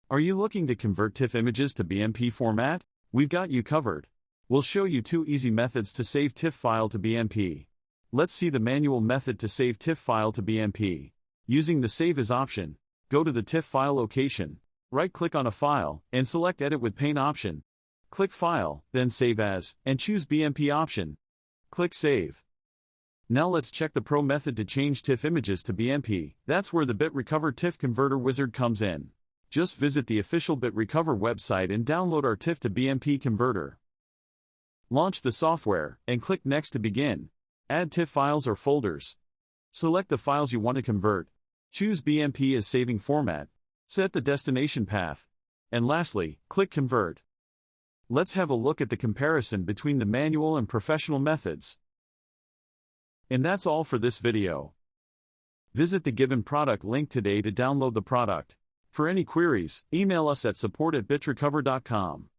Are you looking to convert TIFF images to BMP format? We've got you covered. We'll show you 2 easy methods to save TIFF file to BMP. Let's see the manual method to save TIFF file to BMP. Using the Save As option, go to the TIFF file location, right-click on a file, and select Edit with Paint option. Click File, then Save As, and choose BMP option. Click Save. Now let's check the Pro method to change TIFF images to BMP. That's where the BitRecover TIFF Converter wizard comes in. Just visit the official BitRecover website and download our TIFF to BMP converter. Launch the software, and click Next to begin. Add TIFF files or folders. Select the files you want to convert. Choose BMP as saving format. Set the destination path. And lastly, click Convert. Let's have a look at the comparison between the manual and professional methods. And that's all for this video. Visit the given product link today to download the product. For any queries, email us at support@bitrecover.com.